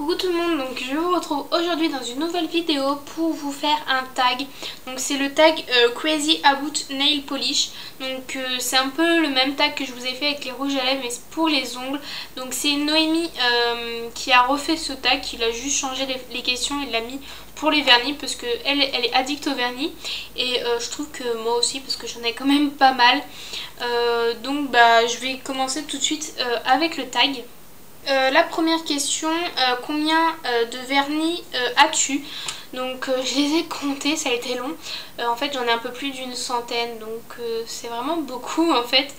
Coucou tout le monde, donc je vous retrouve aujourd'hui dans une nouvelle vidéo pour vous faire un tag. Donc c'est le tag Crazy About Nail Polish. Donc c'est un peu le même tag que je vous ai fait avec les rouges à lèvres mais c'est pour les ongles. Donc c'est Noémie qui a refait ce tag, qui a juste changé les questions et l'a mis pour les vernis parce qu'elle est addicte au vernis et je trouve que moi aussi parce que j'en ai quand même pas mal. Donc je vais commencer tout de suite avec le tag. La première question, combien de vernis as-tu? Donc je les ai comptés, ça a été long. En fait j'en ai un peu plus d'une centaine, donc c'est vraiment beaucoup en fait.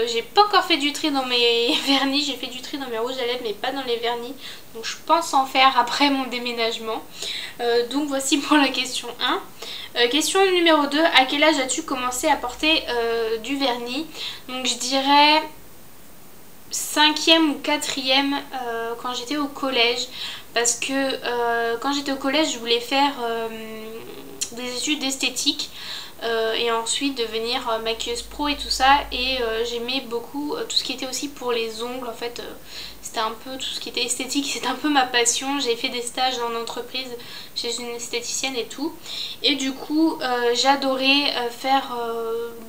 J'ai pas encore fait du tri dans mes vernis, j'ai fait du tri dans mes rouges à lèvres mais pas dans les vernis. Donc je pense en faire après mon déménagement. Donc voici pour la question 1. Question numéro 2, à quel âge as-tu commencé à porter du vernis? Donc je dirais 5e ou 4e quand j'étais au collège, parce que quand j'étais au collège je voulais faire des études d'esthétique et ensuite devenir maquilleuse pro et tout ça, et j'aimais beaucoup tout ce qui était aussi pour les ongles. En fait c'était un peu tout ce qui était esthétique, c'était un peu ma passion. J'ai fait des stages en entreprise chez une esthéticienne et tout, et du coup j'adorais faire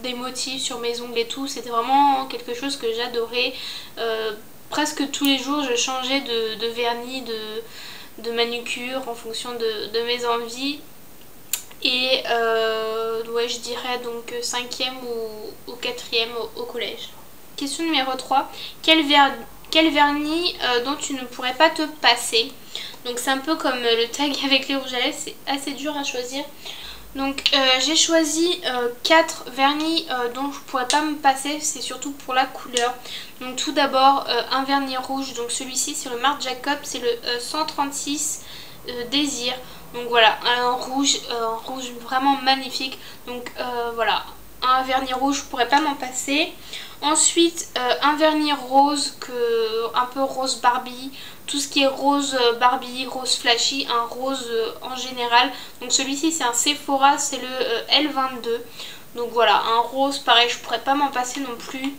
des motifs sur mes ongles et tout. C'était vraiment quelque chose que j'adorais. Presque tous les jours je changeais de vernis, de manucure en fonction de mes envies. Et ouais, je dirais donc 5e ou 4e au collège. Question numéro 3. Quel vernis dont tu ne pourrais pas te passer? Donc c'est un peu comme le tag avec les rouges à lèvres, c'est assez dur à choisir. Donc j'ai choisi 4 vernis dont je pourrais pas me passer, c'est surtout pour la couleur. Donc tout d'abord un vernis rouge, donc celui-ci c'est le Marc Jacobs, c'est le 136 Désir. Donc voilà, un rouge vraiment magnifique. Donc voilà, un vernis rouge, je pourrais pas m'en passer. Ensuite un vernis rose, un peu rose Barbie, tout ce qui est rose Barbie, rose flashy, un rose en général. Donc celui-ci c'est un Sephora, c'est le L22. Donc voilà, un rose pareil, je pourrais pas m'en passer non plus.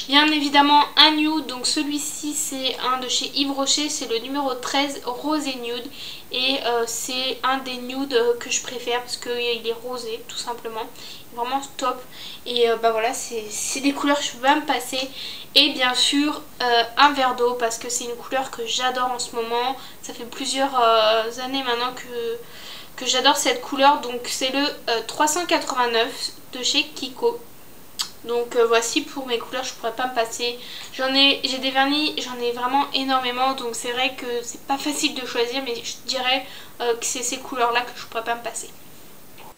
Bien évidemment un nude, donc celui-ci c'est un de chez Yves Rocher, c'est le numéro 13, rose et nude. Et c'est un des nudes que je préfère parce qu'il est rosé tout simplement, vraiment top. Et voilà, c'est des couleurs que je peux pas me passer. Et bien sûr un verre d'eau, parce que c'est une couleur que j'adore en ce moment. Ça fait plusieurs années maintenant que j'adore cette couleur. Donc c'est le 389 de chez Kiko. Donc voici pour mes couleurs, je pourrais pas me passer. J'ai des vernis, j'en ai vraiment énormément, donc c'est vrai que c'est pas facile de choisir, mais je dirais que c'est ces couleurs là que je pourrais pas me passer.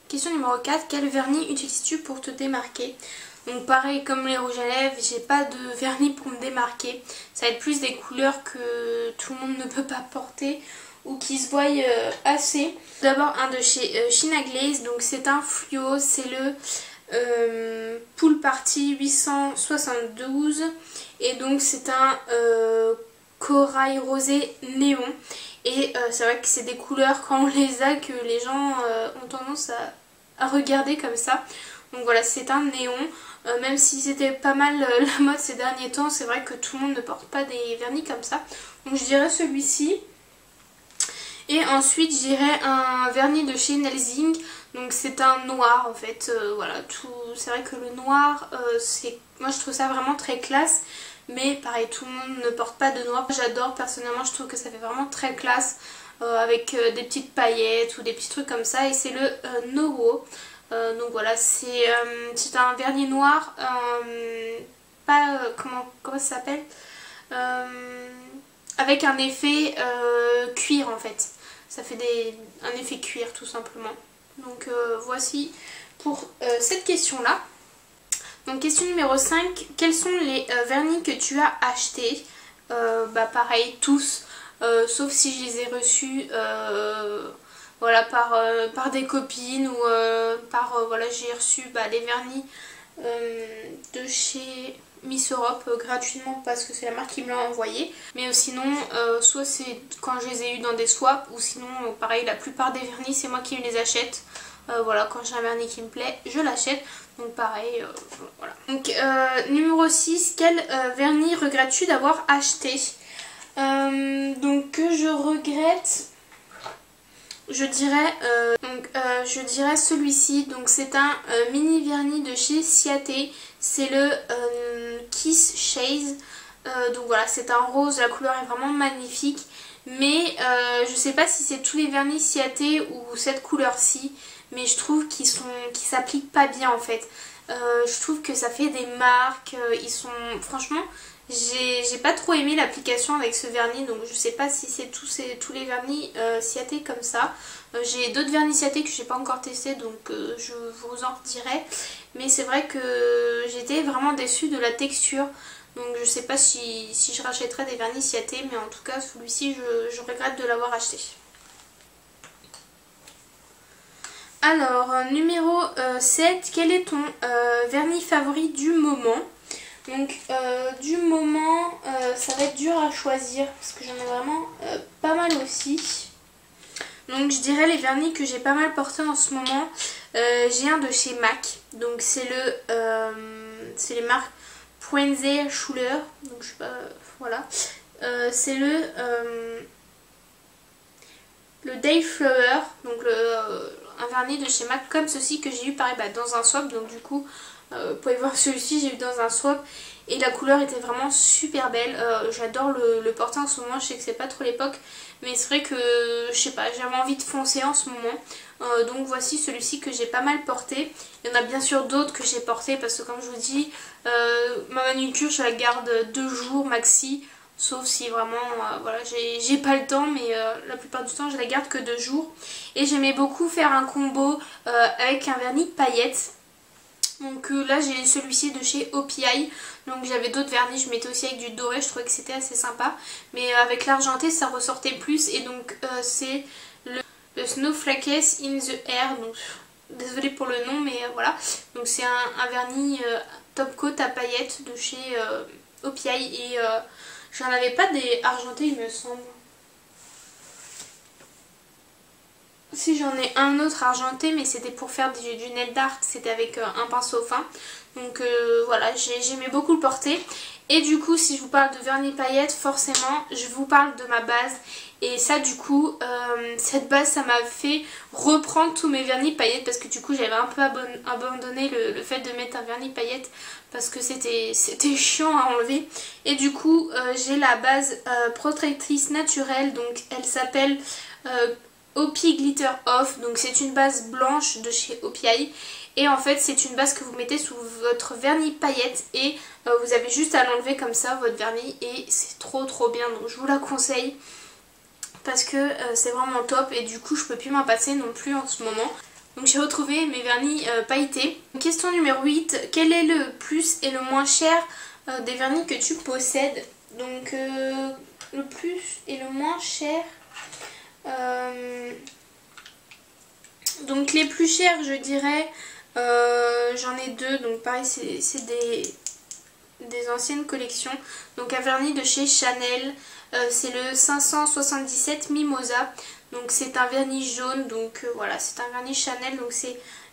Question numéro 4, quel vernis utilises-tu pour te démarquer? Donc pareil comme les rouges à lèvres, j'ai pas de vernis pour me démarquer. Ça va être plus des couleurs que tout le monde ne peut pas porter ou qui se voient assez. D'abord un de chez China Glaze, donc c'est un fluo, c'est le Pool Party 872, et donc c'est un corail rosé néon. Et c'est vrai que c'est des couleurs quand on les a que les gens ont tendance à regarder comme ça. Donc voilà, c'est un néon. Même si c'était pas mal la mode ces derniers temps, c'est vrai que tout le monde ne porte pas des vernis comme ça. Donc je dirais celui-ci. Et ensuite je dirais un vernis de chez Nelsing. Donc c'est un noir en fait, voilà, c'est vrai que le noir, moi je trouve ça vraiment très classe. Mais pareil, tout le monde ne porte pas de noir. J'adore personnellement, je trouve que ça fait vraiment très classe, avec des petites paillettes ou des petits trucs comme ça. Et c'est le Nowo. Donc voilà, c'est un vernis noir, pas, comment ça s'appelle, avec un effet cuir en fait. Ça fait un effet cuir tout simplement. Donc voici pour cette question là. Donc question numéro 5, quels sont les vernis que tu as achetés? Pareil, tous, sauf si je les ai reçus voilà, par des copines ou voilà, j'ai reçu les vernis de chez Miss Europe gratuitement parce que c'est la marque qui me l'a envoyé. Mais sinon soit c'est quand je les ai eu dans des swaps, ou sinon pareil, la plupart des vernis c'est moi qui me les achète. Voilà, quand j'ai un vernis qui me plaît, je l'achète. Donc pareil, voilà. Donc numéro 6, quel vernis regrettes-tu d'avoir acheté? Donc que je regrette mettre, je dirais celui-ci. Donc c'est un mini vernis de chez Ciaté, c'est le Kiss Shades. Donc voilà, c'est un rose, la couleur est vraiment magnifique. Mais je sais pas si c'est tous les vernis Ciaté ou cette couleur-ci, mais je trouve qu'ils s'appliquent pas bien en fait. Je trouve que ça fait des marques, ils sont... Franchement, j'ai pas trop aimé l'application avec ce vernis, donc je sais pas si c'est tous les vernis Ciaté comme ça. J'ai d'autres vernis Ciaté que j'ai pas encore testé, donc je vous en redirai. Mais c'est vrai que j'étais vraiment déçue de la texture. Donc je sais pas si je rachèterai des vernis Ciaté, mais en tout cas celui-ci je regrette de l'avoir acheté. Alors numéro 7, quel est ton vernis favori du moment? Donc du moment ça va être dur à choisir parce que j'en ai vraiment pas mal aussi. Donc je dirais les vernis que j'ai pas mal portés en ce moment. J'ai un de chez MAC, donc c'est les marques Prenze Schuller, donc je sais pas, voilà. C'est le Dayflower, donc un vernis de chez MAC comme ceci que j'ai eu pareil dans un swap, donc du coup vous pouvez voir celui-ci, j'ai eu dans un swap et la couleur était vraiment super belle. J'adore le porter en ce moment, je sais que c'est pas trop l'époque, mais c'est vrai que je sais pas, j'avais envie de foncer en ce moment. Donc voici celui-ci que j'ai pas mal porté. Il y en a bien sûr d'autres que j'ai porté parce que comme je vous dis, ma manucure je la garde 2 jours maxi. Sauf si vraiment voilà, j'ai pas le temps, mais la plupart du temps je la garde que 2 jours. Et j'aimais beaucoup faire un combo avec un vernis paillettes. Donc là j'ai celui-ci de chez OPI. Donc j'avais d'autres vernis, je mettais aussi avec du doré, je trouvais que c'était assez sympa. Mais avec l'argenté ça ressortait plus. Et donc c'est le Snowflakes in the Air. Donc désolée pour le nom, mais voilà. Donc c'est un vernis top coat à paillettes de chez OPI. Et j'en avais pas des argentés il me semble. Si j'en ai un autre argenté, mais c'était pour faire du nail art, c'était avec un pinceau fin. Donc voilà, j'aimais beaucoup le porter. Et du coup, si je vous parle de vernis paillettes, forcément, je vous parle de ma base. Et ça, du coup, cette base, ça m'a fait reprendre tous mes vernis paillettes. Parce que du coup, j'avais un peu abandonné le fait de mettre un vernis paillettes. Parce que c'était chiant à enlever. Et du coup, j'ai la base protectrice naturelle. Donc, elle s'appelle... OPI Glitter Off, donc c'est une base blanche de chez OPI et en fait c'est une base que vous mettez sous votre vernis paillettes et vous avez juste à l'enlever comme ça votre vernis et c'est trop bien, donc je vous la conseille parce que c'est vraiment top et du coup je peux plus m'en passer non plus en ce moment. Donc j'ai retrouvé mes vernis pailletés. Question numéro 8, quel est le plus et le moins cher des vernis que tu possèdes? Donc le plus et le moins cher... donc les plus chers je dirais j'en ai 2, donc pareil c'est des anciennes collections. Donc un vernis de chez Chanel, c'est le 577 Mimosa, donc c'est un vernis jaune, donc voilà c'est un vernis Chanel, donc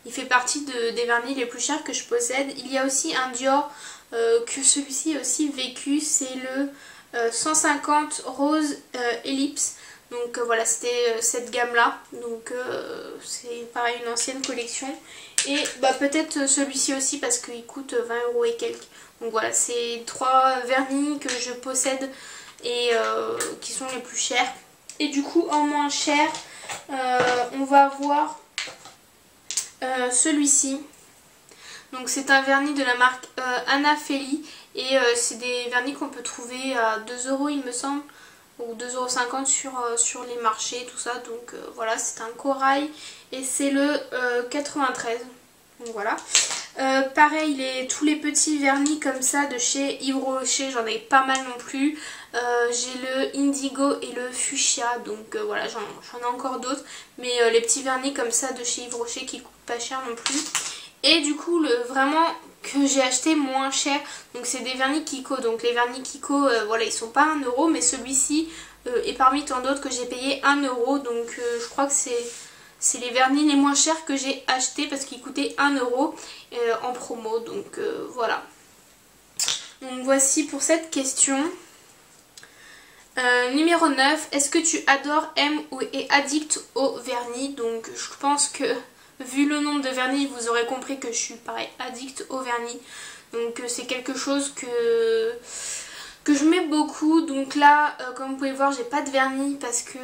il fait partie des vernis les plus chers que je possède. Il y a aussi un Dior que celui-ci a aussi vécu, c'est le 150 Rose Ellipse. Donc voilà, c'était cette gamme là, donc c'est pareil une ancienne collection. Et bah, peut-être celui-ci aussi parce qu'il coûte 20 € et quelques. Donc voilà, c'est 3 vernis que je possède et qui sont les plus chers. Et du coup en moins cher, on va avoir celui-ci. Donc c'est un vernis de la marque Anafeli et c'est des vernis qu'on peut trouver à 2 € il me semble, ou 2,50 € sur les marchés, tout ça. Donc voilà, c'est un corail et c'est le 93. Donc voilà. Pareil, tous les petits vernis comme ça de chez Yves Rocher, j'en ai pas mal non plus. J'ai le indigo et le fuchsia, donc voilà, j'en ai encore d'autres. Mais les petits vernis comme ça de chez Yves Rocher qui coûtent pas cher non plus. Et du coup, vraiment que j'ai acheté moins cher, donc c'est des vernis Kiko. Donc les vernis Kiko, voilà, ils sont pas 1 €, mais celui-ci est parmi tant d'autres que j'ai payé 1 €. Donc je crois que c'est les vernis les moins chers que j'ai achetés parce qu'ils coûtaient 1 € en promo. Donc voilà. Donc voici pour cette question. Numéro 9, est-ce que tu adores, aimes ou es addict au vernis? Donc je pense que vu le nombre de vernis, vous aurez compris que je suis pareil addict au vernis. Donc c'est quelque chose que je mets beaucoup. Donc là, comme vous pouvez voir, j'ai pas de vernis parce que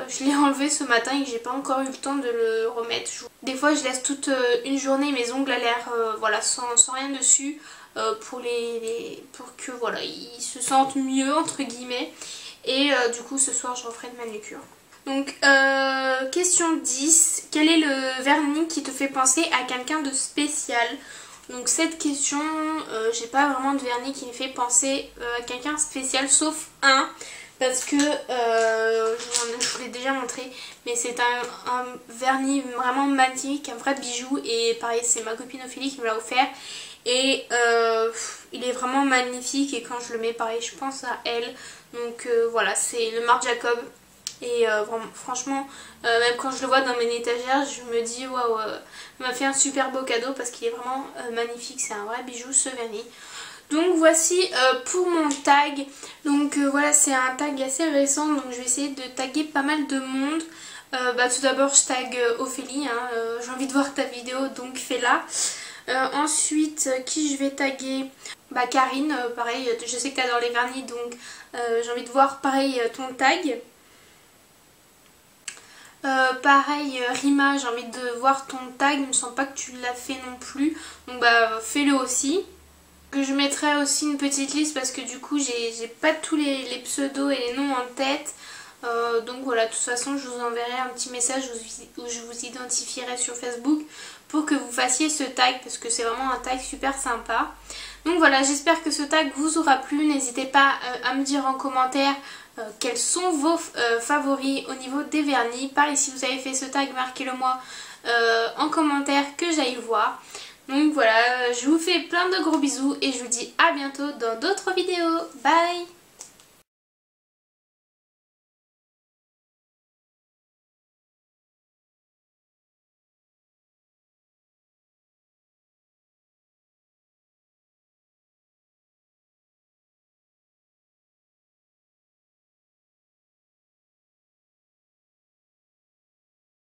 je l'ai enlevé ce matin et que j'ai pas encore eu le temps de le remettre. Des fois je laisse toute une journée mes ongles à l'air voilà, sans rien dessus. Pour que voilà, ils se sentent mieux entre guillemets. Et du coup ce soir je referai de manucure. Donc question 10, quel est le vernis qui te fait penser à quelqu'un de spécial? Donc cette question, j'ai pas vraiment de vernis qui me fait penser à quelqu'un de spécial sauf un. Parce que je vous l'ai déjà montré, mais c'est un vernis vraiment magnifique, un vrai bijou. Et pareil, c'est ma copine Ophélie qui me l'a offert. Et il est vraiment magnifique et quand je le mets, pareil, je pense à elle. Donc voilà, c'est le Marc Jacob. Et vraiment, franchement, même quand je le vois dans mes étagères, je me dis waouh, il m'a fait un super beau cadeau parce qu'il est vraiment magnifique. C'est un vrai bijou ce vernis. Donc voici pour mon tag. Donc voilà, c'est un tag assez récent, donc je vais essayer de taguer pas mal de monde. Tout d'abord je tag Ophélie, hein, j'ai envie de voir ta vidéo donc fais-la. Ensuite qui je vais taguer? Karine, pareil, je sais que tu adores les vernis donc j'ai envie de voir pareil ton tag. Pareil Rima, j'ai envie de voir ton tag, il me semble pas que tu l'as fait non plus, donc fais-le aussi. Que je mettrai aussi une petite liste parce que du coup j'ai pas tous les pseudos et les noms en tête. Donc voilà, de toute façon je vous enverrai un petit message où je vous identifierai sur Facebook pour que vous fassiez ce tag parce que c'est vraiment un tag super sympa. Donc voilà, j'espère que ce tag vous aura plu. N'hésitez pas à me dire en commentaire quels sont vos favoris au niveau des vernis. Pareil, si vous avez fait ce tag, marquez-le moi en commentaire que j'aille voir. Donc voilà, je vous fais plein de gros bisous et je vous dis à bientôt dans d'autres vidéos. Bye!